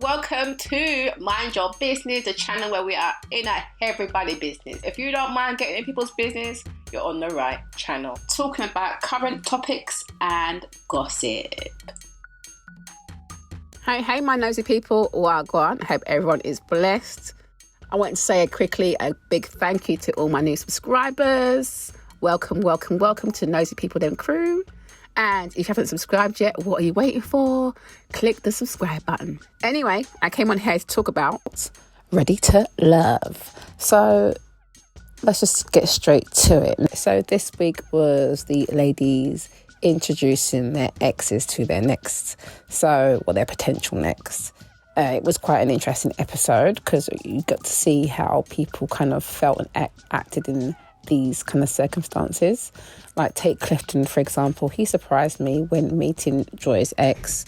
Welcome to Mind Your Business, the channel where we are in everybody's business. If you don't mind getting in people's business, you're on the right channel. Talking about current topics and gossip. Hey, my nosy people. Well, go on. I hope everyone is blessed. I want to say a big thank you to all my new subscribers. Welcome to Nosy People Them Crew. And if you haven't subscribed yet, what are you waiting for? Click the subscribe button. Anyway, I came on here to talk about Ready to Love. So let's just get straight to it. So this week was the ladies introducing their exes to their next. Their potential next. It was quite an interesting episode because you got to see how people kind of felt and acted in these kind of circumstances. Like take Clifton, for example. He surprised me when meeting Joy's ex.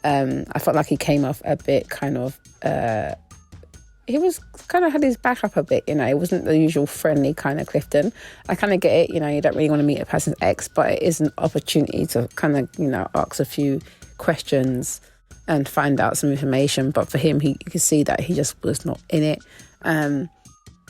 I felt like he came off a bit he was kind of had his back up a bit, it wasn't the usual friendly kind of Clifton. I kind of get it, you don't really want to meet a person's ex, but it is an opportunity to kind of, ask a few questions and find out some information. But for him, you could see that he just was not in it.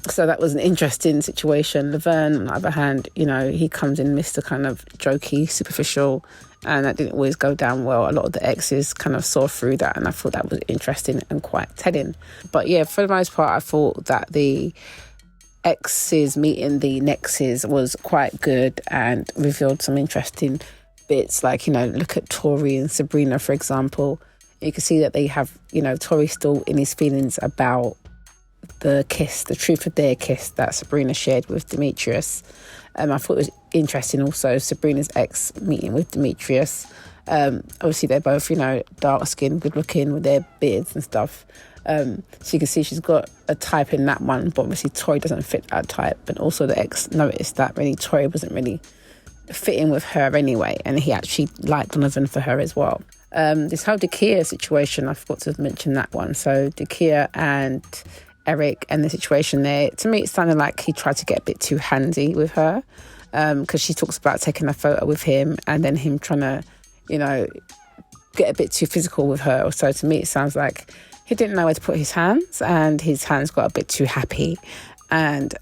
So that was an interesting situation. Laverne, on the other hand, he comes in Mr. kind of jokey, superficial, and that didn't always go down well. A lot of the exes kind of saw through that, and I thought that was interesting and quite telling. But yeah, for the most part, I thought that the exes meeting the nexes was quite good and revealed some interesting bits. Like, look at Tori and Sabrina, for example. You can see that they have, Tori's still in his feelings about the truth of their kiss that Sabrina shared with Demetrius. I thought it was interesting also, Sabrina's ex meeting with Demetrius. Obviously they're both, dark skinned, good looking with their beards and stuff. So you can see she's got a type in that one, but obviously Tori doesn't fit that type. And also the ex noticed that really Tori wasn't really fitting with her anyway, and he actually liked Donovan for her as well. This whole Dakia situation, I forgot to mention that one. So Dakia and Eric and the situation there, to me it sounded like he tried to get a bit too handsy with her, because she talks about taking a photo with him and then him trying to, get a bit too physical with her. So to me it sounds like he didn't know where to put his hands, and his hands got a bit too happy. And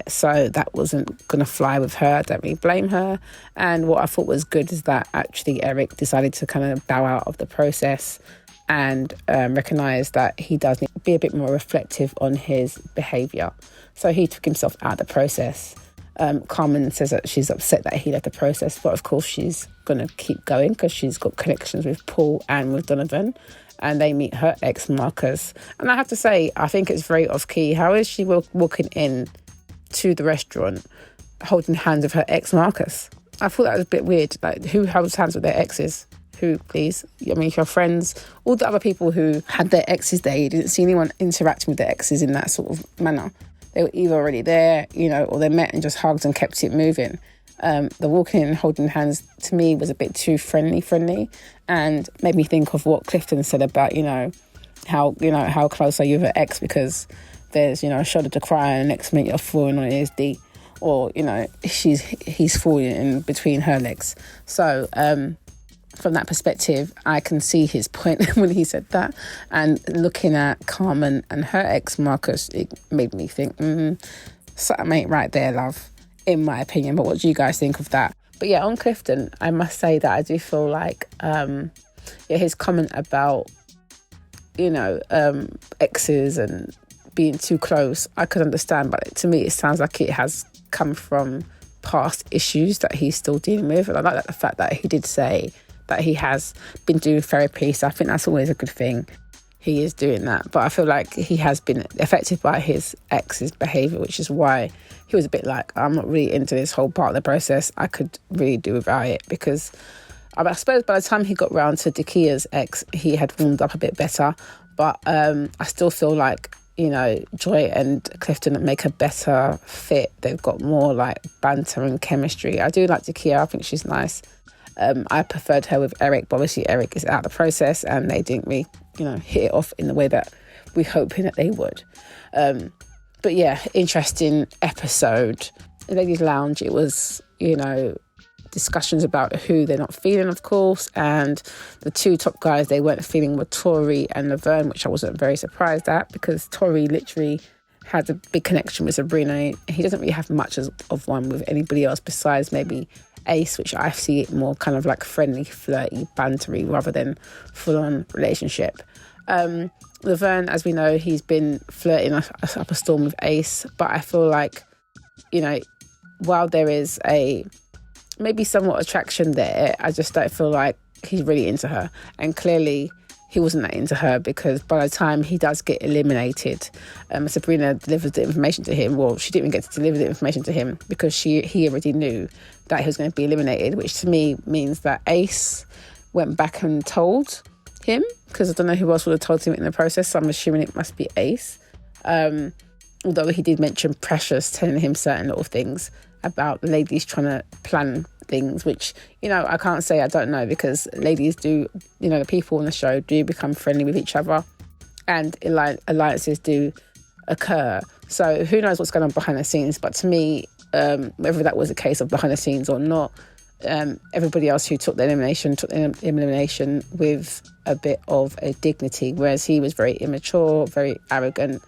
so that wasn't going to fly with her. I don't really blame her. And what I thought was good is that actually Eric decided to kind of bow out of the process and recognise that he does need to be a bit more reflective on his behaviour. So he took himself out of the process. Carmen says that she's upset that he left the process, but of course she's going to keep going because she's got connections with Paul and with Donovan, and they meet her ex Marcus. And I have to say, I think it's very off-key. How is she walking in to the restaurant holding hands with her ex Marcus? I thought that was a bit weird. Like, who holds hands with their exes? Who, please? I mean, your friends, all the other people who had their exes there, you didn't see anyone interacting with their exes in that sort of manner. They were either already there, or they met and just hugged and kept it moving. The walking in and holding hands, to me, was a bit too friendly, and made me think of what Clifton said about, how close are you with your ex, because there's, a shoulder to cry and next minute you're falling on his D, or, he's falling in between her legs. So, from that perspective, I can see his point when he said that. And looking at Carmen and her ex, Marcus, it made me think, something ain't right there, love, in my opinion. But what do you guys think of that? But yeah, on Clifton, I must say that I do feel like his comment about, exes and being too close, I could understand. But to me, it sounds like it has come from past issues that he's still dealing with. And I like the fact that he did say that he has been doing therapy, so I think that's always a good thing. He is doing that, but I feel like he has been affected by his ex's behaviour, which is why he was a bit like, I'm not really into this whole part of the process. I could really do without it, because I suppose by the time he got round to Dakia's ex, he had warmed up a bit better. But I still feel like, Joy and Clifton make a better fit. They've got more like banter and chemistry. I do like Dakia. I think she's nice. I preferred her with Eric, but obviously Eric is out of the process and they didn't really, hit it off in the way that we're hoping that they would. But yeah, interesting episode. Ladies Lounge, it was, discussions about who they're not feeling, of course. And the two top guys they weren't feeling were Tori and Laverne, which I wasn't very surprised at, because Tori literally had a big connection with Sabrina. He doesn't really have much of one with anybody else besides maybe Ace, which I see it more kind of like friendly, flirty, bantery rather than full-on relationship. Laverne, as we know, he's been flirting up a storm with Ace, but I feel like, you know, while there is a maybe somewhat attraction there, I just don't feel like he's really into her. And clearly he wasn't that into her, because by the time he does get eliminated, Sabrina delivers the information to him. Well, she didn't even get to deliver the information to him because he already knew that he was going to be eliminated, which to me means that Ace went back and told him, because I don't know who else would have told him in the process, so I'm assuming it must be Ace. Although he did mention Precious telling him certain little things about ladies trying to plan things, which, you know, I can't say I don't know, because ladies do, you know, the people on the show do become friendly with each other, and alliances do occur. So who knows what's going on behind the scenes, but to me, whether that was a case of behind the scenes or not, everybody else who took the elimination with a bit of a dignity, whereas he was very immature, very arrogant,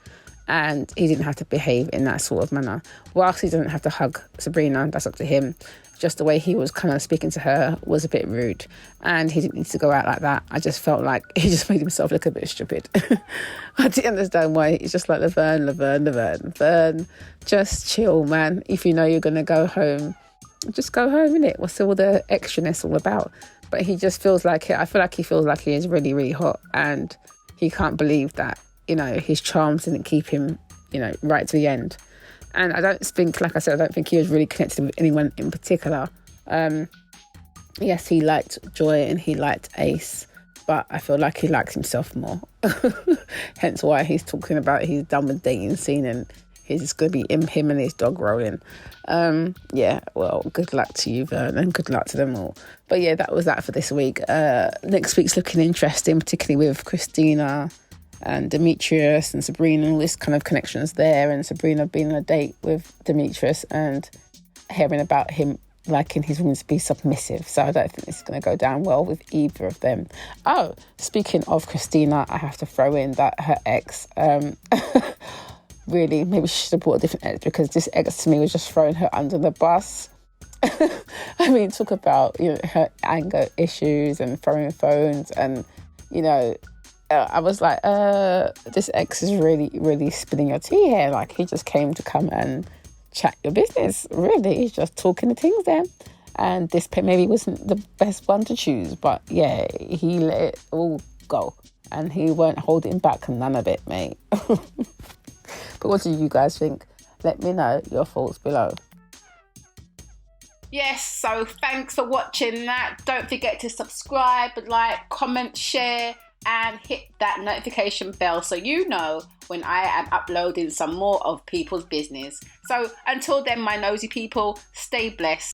and he didn't have to behave in that sort of manner. Whilst he doesn't have to hug Sabrina, that's up to him. Just the way he was kind of speaking to her was a bit rude, and he didn't need to go out like that. I just felt like he just made himself look a bit stupid. I didn't understand why. He's just like, Laverne, just chill, man. If you know you're going to go home, just go home, innit? What's all the extraness all about? But he just feels like it. I feel like he feels like he is really, really hot, and he can't believe that, you know, his charms didn't keep him, you know, right to the end. And I don't think, like I said, I don't think he was really connected with anyone in particular. Yes, he liked Joy and he liked Ace, but I feel like he likes himself more. Hence why he's talking about he's done with dating scene and he's just going to be him and his dog rolling. Yeah, well, good luck to you, Vern, and good luck to them all. But yeah, that was that for this week. Next week's looking interesting, particularly with Christina and Demetrius and Sabrina, and all this kind of connections there, and Sabrina being on a date with Demetrius and hearing about him liking his women to be submissive. So I don't think this is going to go down well with either of them. Oh, speaking of Christina, I have to throw in that her ex, really, maybe she should have brought a different ex, because this ex to me was just throwing her under the bus. I mean, talk about, you know, her anger issues and throwing phones, and, you know, I was like, this ex is really, really spilling your tea here. Like, he just came to come and chat your business. Really, he's just talking the things there. And this maybe wasn't the best one to choose, but yeah, he let it all go, and he weren't holding back none of it, mate. But what do you guys think? Let me know your thoughts below. Yes, so thanks for watching that. Don't forget to subscribe, like, comment, share, and hit that notification bell so you know when I am uploading some more of people's business. So until then, my nosy people, stay blessed.